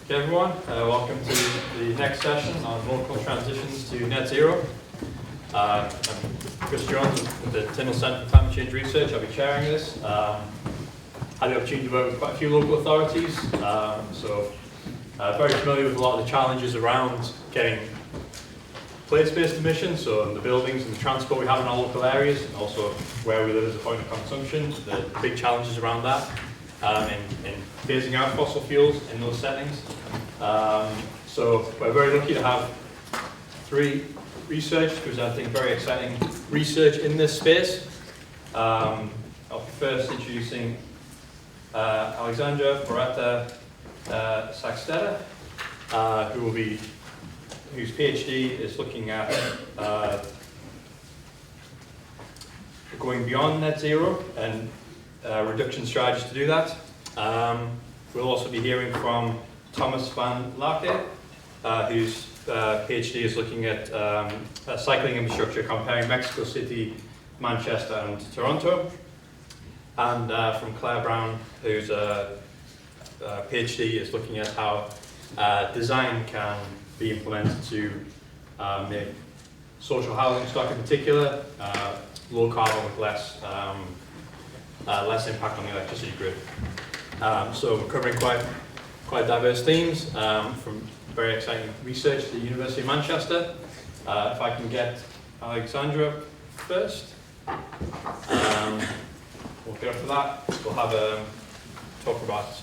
Okay everyone, welcome to the next session on local transitions to net zero. I'm Chris Jones with the Tyndall Centre for Climate Change Research. I'll be chairing this. Had the opportunity to work with quite a few local authorities, very familiar with a lot of the challenges around getting place-based emissions, so in the buildings and the transport we have in our local areas, and also where we live as a point of consumption, the big challenges around that, in phasing out fossil fuels in those settings. So we're very lucky to have three researchers presenting very exciting research in this space. I'll be first introducing Alexandra Barrueta Sacksteder, whose PhD is looking at going beyond net zero and reduction strategies to do that. We'll also be hearing from Thomas van Laake, whose PhD is looking at cycling infrastructure, comparing Mexico City, Manchester and Toronto. And from Claire Brown, whose PhD is looking at how design can be implemented to make social housing stock in particular low carbon with less impact on the electricity grid. So we're covering quite diverse themes from very exciting research at the University of Manchester. If I can get Alexandra first. We'll get up to that. We'll have a talk for about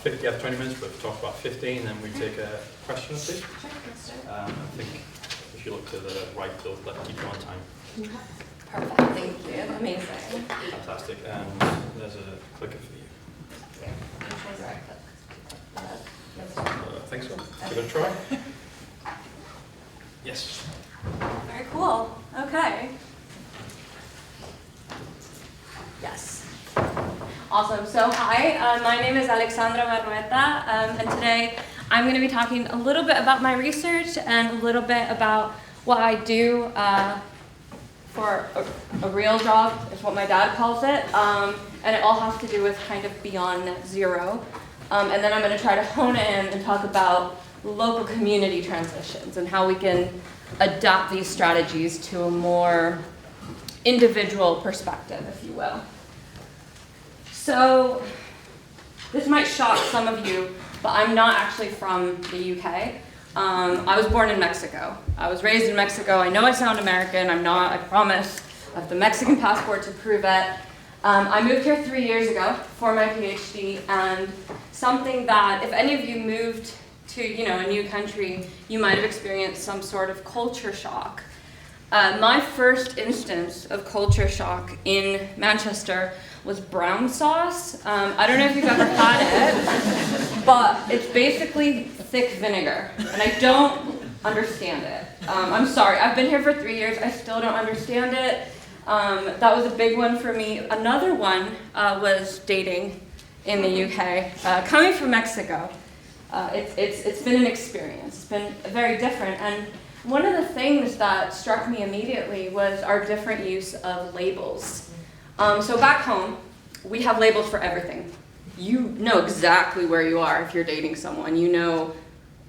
50 after 20 minutes, but we'll talk about 15, then we take a question or two. I think if you look to the right, they'll keep you on time. Perfect, thank you. Amazing. Fantastic, and there's a clicker for you. Yeah. Which one's the right click? I think so. Give it a try. Yes. Very cool. Okay. Yes. Awesome. So hi, my name is Alexandra Barrueta, and today I'm going to be talking a little bit about my research and a little bit about what I do for a real job, is what my dad calls it, and it all has to do with kind of beyond net zero. And then I'm going to try to hone in and talk about local community transitions and how we can adapt these strategies to a more individual perspective, if you will. So this might shock some of you, but I'm not actually from the UK. I was born in Mexico. I was raised in Mexico. I know I sound American. I'm not, I promise. I have the Mexican passport to prove it. I moved here 3 years ago for my PhD, and something that, if any of you moved to a new country, you might have experienced some sort of culture shock. My first instance of culture shock in Manchester was brown sauce. I don't know if you've ever had it, but it's basically thick vinegar, and I don't understand it. I'm sorry, I've been here for 3 years, I still don't understand it. That was a big one for me. Another one was dating in the UK. Coming from Mexico, it's been an experience. It's been very different, and one of the things that struck me immediately was our different use of labels. So back home, we have labels for everything. You know exactly where you are if you're dating someone. You know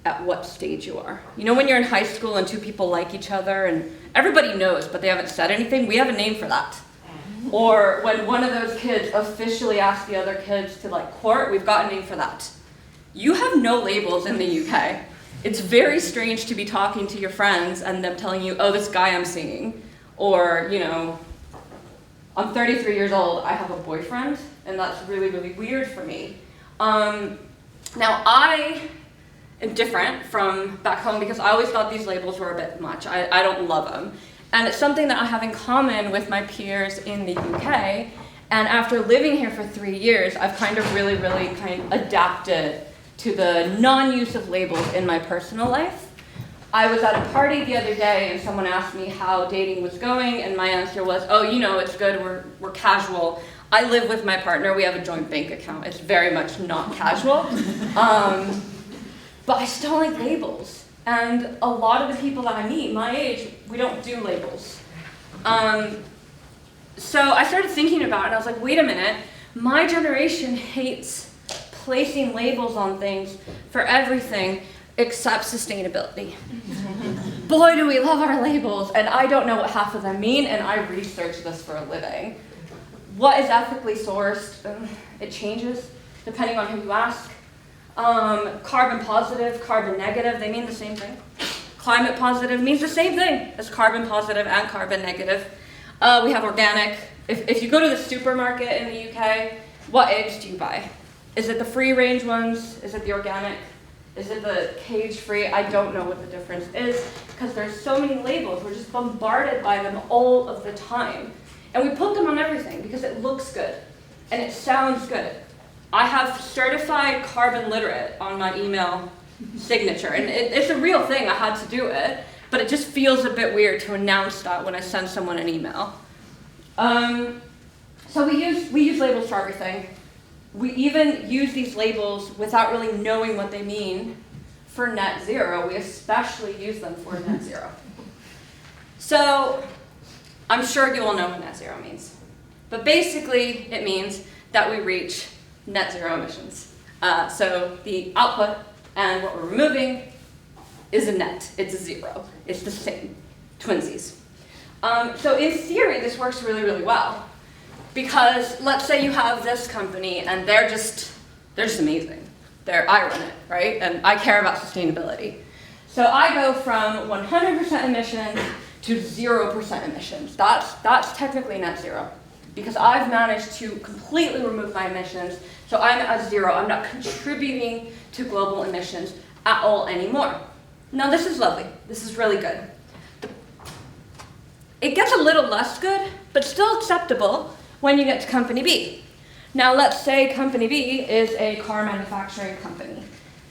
at what stage you are. You know when you're in high school and two people like each other and everybody knows but they haven't said anything? We have a name for that. Or when one of those kids officially asks the other kids to court, we've got a name for that. You have no labels in the UK. It's very strange to be talking to your friends and them telling you, oh, this guy I'm seeing, or, I'm 33 years old, I have a boyfriend, and that's really, really weird for me. Now, I am different from back home because I always thought these labels were a bit much. I don't love them. And it's something that I have in common with my peers in the UK, and after living here for 3 years, I've kind of really adapted to the non-use of labels in my personal life. I was at a party the other day and someone asked me how dating was going, and my answer was, oh, it's good, we're casual. I live with my partner, we have a joint bank account. It's very much not casual. But I still like labels. And a lot of the people that I meet, my age, we don't do labels. So I started thinking about it, and I was like, wait a minute, my generation hates placing labels on things for everything except sustainability. Boy, do we love our labels, and I don't know what half of them mean, and I research this for a living. What is ethically sourced? It changes depending on who you ask. Carbon positive, carbon negative, they mean the same thing. Climate positive means the same thing as carbon positive and carbon negative. We have organic. If you go to the supermarket in the UK, what eggs do you buy? Is it the free range ones? Is it the organic? Is it the cage free? I don't know what the difference is because there's so many labels. We're just bombarded by them all of the time. And we put them on everything because it looks good and it sounds good. I have certified carbon literate on my email signature, and it's a real thing. I had to do it, but it just feels a bit weird to announce that when I send someone an email. So we use labels for everything. We even use these labels without really knowing what they mean for net zero. We especially use them for net zero. So I'm sure you all know what net zero means. But basically, it means that we reach net zero emissions. So the output and what we're removing is a net. It's a zero. It's the same. Twinsies. So in theory, this works really, really well. Because let's say you have this company and they're just amazing. I run it, right? And I care about sustainability. So I go from 100% emissions to 0% emissions. That's technically net zero. Because I've managed to completely remove my emissions, so I'm at zero. I'm not contributing to global emissions at all anymore. Now this is lovely. This is really good. It gets a little less good, but still acceptable when you get to company B. Now let's say company B is a car manufacturing company.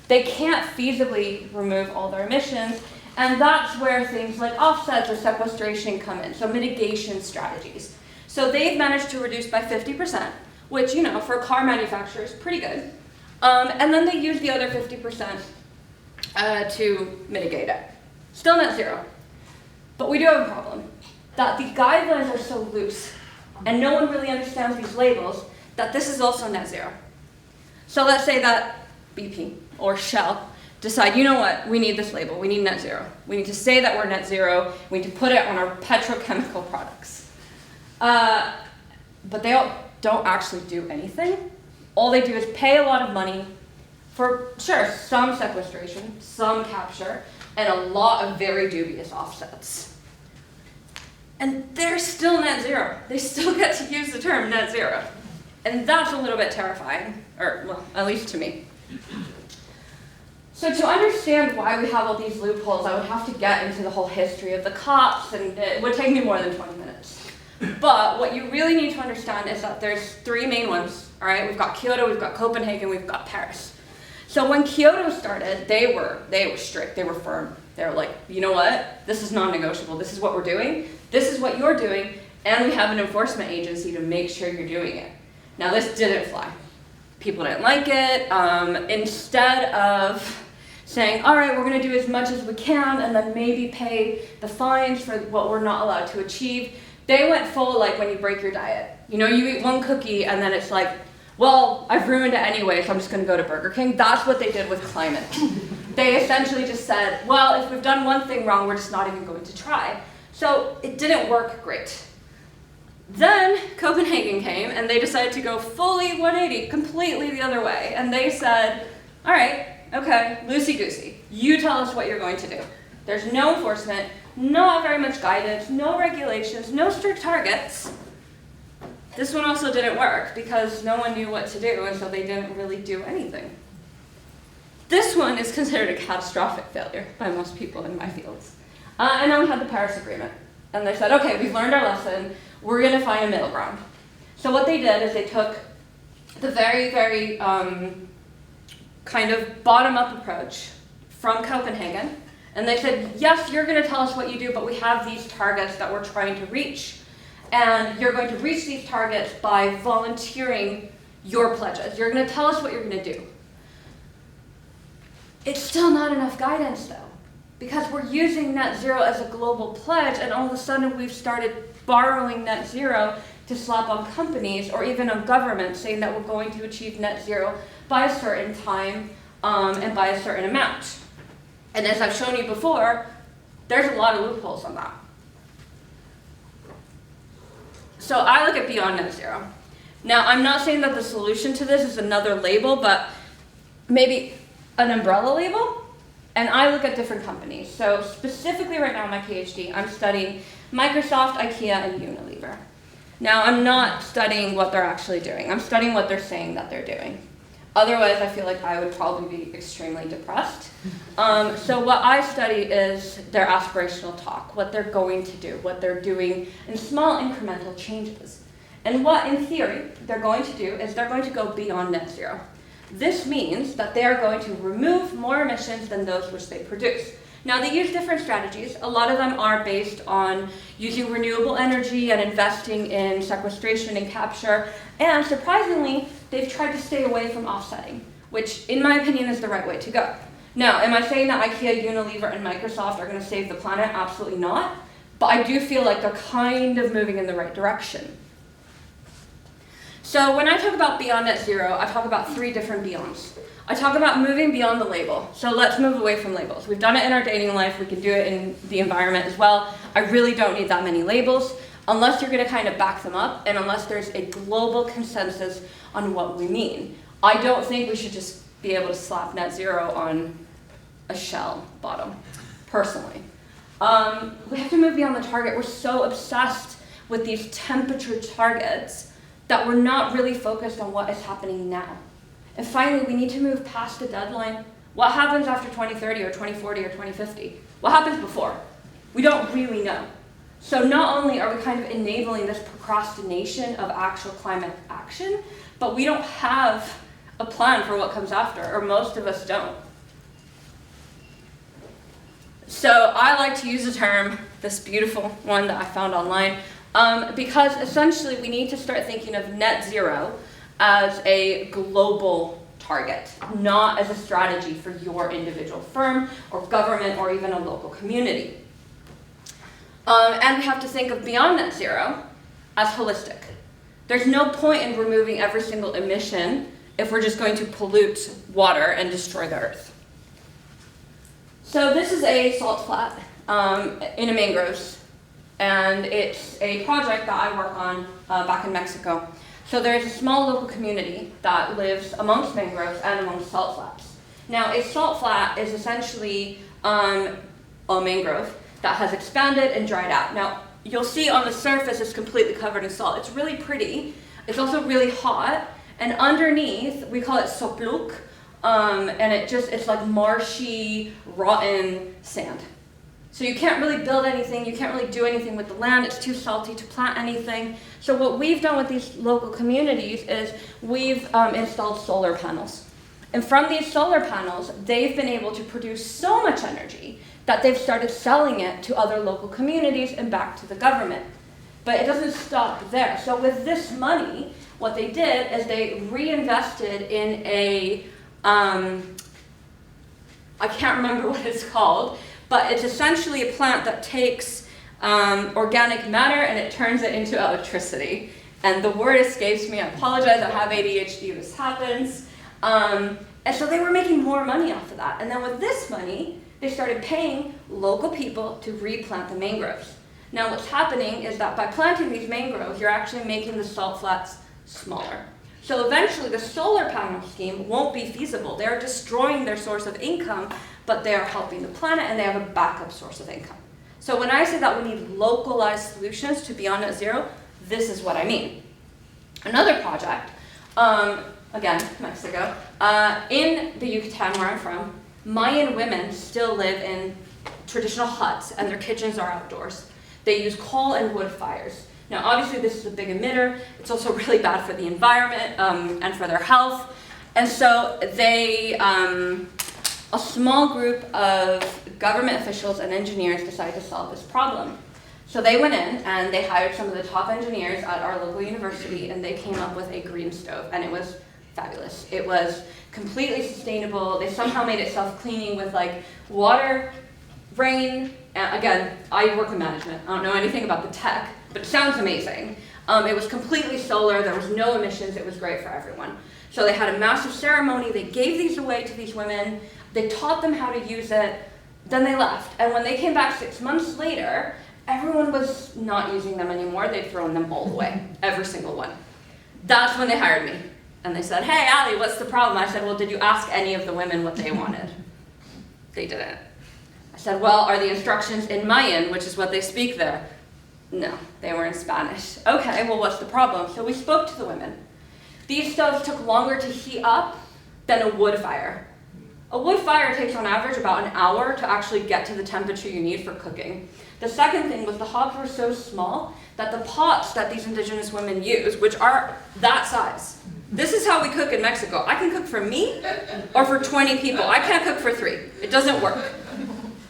They can't feasibly remove all their emissions, and that's where things like offsets or sequestration come in, so mitigation strategies. So they've managed to reduce by 50%, which, for a car manufacturer is pretty good. And then they use the other 50% to mitigate it. Still net zero. But we do have a problem, that the guidelines are so loose, and no one really understands these labels, that this is also net zero. So let's say that BP or Shell decide, you know what, we need this label, we need net zero. We need to say that we're net zero, we need to put it on our petrochemical products. But they don't actually do anything. All they do is pay a lot of money for, sure, some sequestration, some capture, and a lot of very dubious offsets. And they're still net zero. They still get to use the term net zero. And that's a little bit terrifying, or, well, at least to me. So to understand why we have all these loopholes, I would have to get into the whole history of the COPs, and it would take me more than 20 minutes. But what you really need to understand is that there's three main ones, all right? We've got Kyoto, we've got Copenhagen, we've got Paris. So when Kyoto started, they were strict, they were firm. They were like, you know what? This is non-negotiable. This is what we're doing. This is what you're doing. And we have an enforcement agency to make sure you're doing it. Now this didn't fly. People didn't like it. Instead of saying, all right, we're gonna do as much as we can and then maybe pay the fines for what we're not allowed to achieve, they went full like when you break your diet. You eat one cookie and then it's like, well, I've ruined it anyway, so I'm just gonna go to Burger King. That's what they did with climate. They essentially just said, well, if we've done one thing wrong, we're just not even going to try. So it didn't work great. Then Copenhagen came and they decided to go fully 180, completely the other way. And they said, all right, okay, loosey-goosey. You tell us what you're going to do. There's no enforcement, not very much guidance, no regulations, no strict targets. This one also didn't work because no one knew what to do, and so they didn't really do anything. This one is considered a catastrophic failure by most people in my fields. And then we had the Paris Agreement. And they said, okay, we've learned our lesson, we're gonna find a middle ground. So what they did is they took the very, very kind of bottom-up approach from Copenhagen, and they said, yes, you're gonna tell us what you do, but we have these targets that we're trying to reach. And you're going to reach these targets by volunteering your pledges. You're going to tell us what you're going to do. It's still not enough guidance, though, because we're using net zero as a global pledge, and all of a sudden we've started borrowing net zero to slap on companies or even on governments saying that we're going to achieve net zero by a certain time and by a certain amount. And as I've shown you before, there's a lot of loopholes on that. So I look at beyond net zero. Now, I'm not saying that the solution to this is another label, but maybe an umbrella label. And I look at different companies. So specifically right now in my PhD, I'm studying Microsoft, IKEA, and Unilever. Now, I'm not studying what they're actually doing. I'm studying what they're saying that they're doing. Otherwise, I feel like I would probably be extremely depressed. So what I study is their aspirational talk, what they're going to do, what they're doing in small incremental changes. And what, in theory, they're going to do is they're going to go beyond net zero. This means that they are going to remove more emissions than those which they produce. Now, they use different strategies. A lot of them are based on using renewable energy and investing in sequestration and capture. And surprisingly, they've tried to stay away from offsetting, which, in my opinion, is the right way to go. Now, am I saying that IKEA, Unilever, and Microsoft are going to save the planet? Absolutely not. But I do feel like they're kind of moving in the right direction. So when I talk about beyond net zero, I talk about 3 different beyonds. I talk about moving beyond the label. So let's move away from labels. We've done it in our dating life. We can do it in the environment as well. I really don't need that many labels unless you're going to kind of back them up and unless there's a global consensus on what we mean. I don't think we should just be able to slap net zero on a shell bottom, personally. We have to move beyond the target. We're so obsessed with these temperature targets that we're not really focused on what is happening now. And finally, we need to move past the deadline. What happens after 2030 or 2040 or 2050? What happens before? We don't really know. So not only are we kind of enabling this procrastination of actual climate action, but we don't have a plan for what comes after, or most of us don't. So I like to use the term, this beautiful one that I found online, because essentially we need to start thinking of net zero as a global target, not as a strategy for your individual firm or government or even a local community. And we have to think of beyond net zero as holistic. There's no point in removing every single emission if we're just going to pollute water and destroy the earth. So this is a salt flat in a mangroves, and it's a project that I work on back in Mexico. So there's a small local community that lives amongst mangroves and amongst salt flats. Now, a salt flat is essentially a mangrove that has expanded and dried out. Now, you'll see on the surface it's completely covered in salt. It's really pretty. It's also really hot. And underneath, we call it sopluk, and it's like marshy, rotten sand. So you can't really build anything, you can't really do anything with the land, it's too salty to plant anything. So what we've done with these local communities is we've installed solar panels. And from these solar panels, they've been able to produce so much energy that they've started selling it to other local communities and back to the government. But it doesn't stop there. So with this money, what they did is they reinvested in a, I can't remember what it's called, but it's essentially a plant that takes organic matter and it turns it into electricity. And the word escapes me, I apologize, I have ADHD, this happens. And so they were making more money off of that. And then with this money, they started paying local people to replant the mangroves. Now what's happening is that by planting these mangroves, you're actually making the salt flats smaller. So eventually the solar panel scheme won't be feasible. They're destroying their source of income, but they are helping the planet and they have a backup source of income. So when I say that we need localized solutions to beyond net zero, this is what I mean. Another project, again, Mexico, in the Yucatan where I'm from, Mayan women still live in traditional huts and their kitchens are outdoors. They use coal and wood fires. Now obviously this is a big emitter, it's also really bad for the environment and for their health. And so they, a small group of government officials and engineers decided to solve this problem. So they went in and they hired some of the top engineers at our local university and they came up with a green stove and it was fabulous. It was completely sustainable. They somehow made it self-cleaning with like water, rain, and again, I work in management. I don't know anything about the tech, but it sounds amazing. It was completely solar, there was no emissions, it was great for everyone. So they had a massive ceremony, they gave these away to these women, they taught them how to use it, then they left. And when they came back 6 months later, everyone was not using them anymore, they'd thrown them all away, every single one. That's when they hired me. And they said, hey, Ali, what's the problem? I said, well, did you ask any of the women what they wanted? They didn't. I said, well, are the instructions in Mayan, which is what they speak there? No, they were in Spanish. Okay, well, what's the problem? So we spoke to the women. These stoves took longer to heat up than a wood fire. A wood fire takes on average about an hour to actually get to the temperature you need for cooking. The second thing was the hobs were so small that the pots that these indigenous women use, which are that size. This is how we cook in Mexico. I can cook for me or for 20 people. I can't cook for 3. It doesn't work.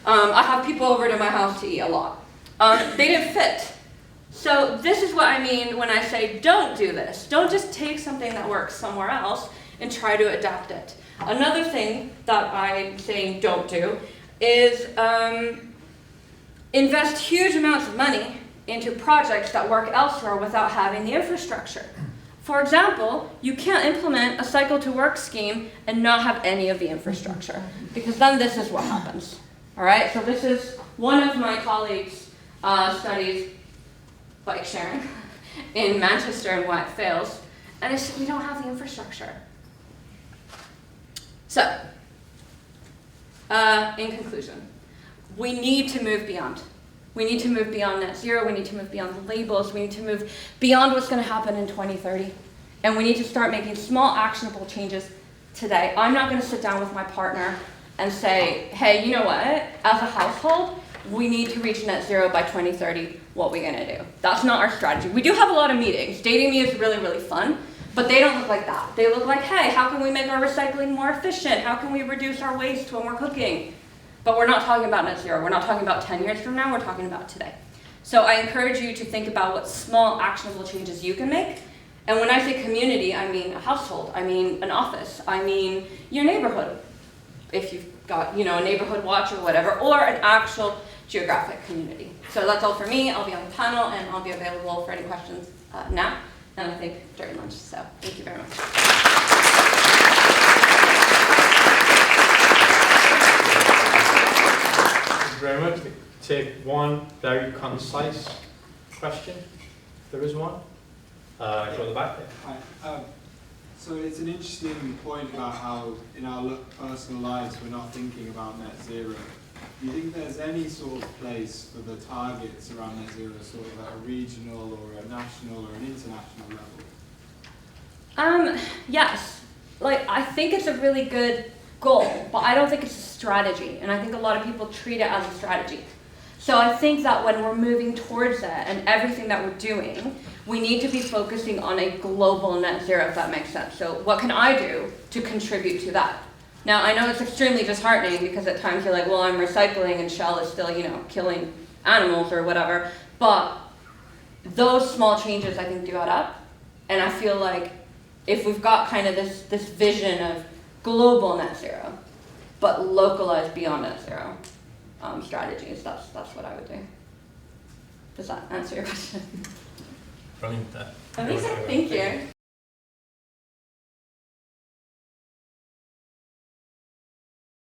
I have people over to my house to eat a lot. They didn't fit. So this is what I mean when I say don't do this. Don't just take something that works somewhere else and try to adapt it. Another thing that I'm saying don't do is invest huge amounts of money into projects that work elsewhere without having the infrastructure. For example, you can't implement a cycle to work scheme and not have any of the infrastructure, because then this is what happens. All right, so this is one of my colleagues' studies, bike sharing, in Manchester and why it fails, and it's we don't have the infrastructure. So, in conclusion, we need to move beyond. We need to move beyond net zero, we need to move beyond the labels, we need to move beyond what's going to happen in 2030. And we need to start making small, actionable changes today. I'm not going to sit down with my partner and say, hey, you know what, as a household, we need to reach net zero by 2030, what are we going to do? That's not our strategy. We do have a lot of meetings. Dating me is really, really fun, but they don't look like that. They look like, hey, how can we make our recycling more efficient? How can we reduce our waste when we're cooking? But we're not talking about net zero. We're not talking about 10 years from now. We're talking about today. So I encourage you to think about what small, actionable changes you can make. And when I say community, I mean a household. I mean an office. I mean your neighborhood, if you've got a neighborhood watch or whatever, or an actual geographic community. So that's all for me. I'll be on the panel, and I'll be available for any questions now, and I think during lunch. So thank you very much. Very much. Take one very concise question, if there is one. Go to the back there. Hi. So it's an interesting point about how in our personal lives we're not thinking about net zero. Do you think there's any sort of place for the targets around net zero, sort of at a regional or a national or an international level? Yes. I think it's a really good goal, but I don't think it's a strategy, and I think a lot of people treat it as a strategy. So I think that when we're moving towards it and everything that we're doing, we need to be focusing on a global net zero, if that makes sense. So what can I do to contribute to that? Now, I know it's extremely disheartening because at times you're like, well, I'm recycling and Shell is still, killing animals or whatever, but those small changes I think do add up, and I feel like if we've got kind of this vision of global net zero, but localized beyond net zero strategies, that's what I would do. Does that answer your question? Brilliant. Amazing, thank you.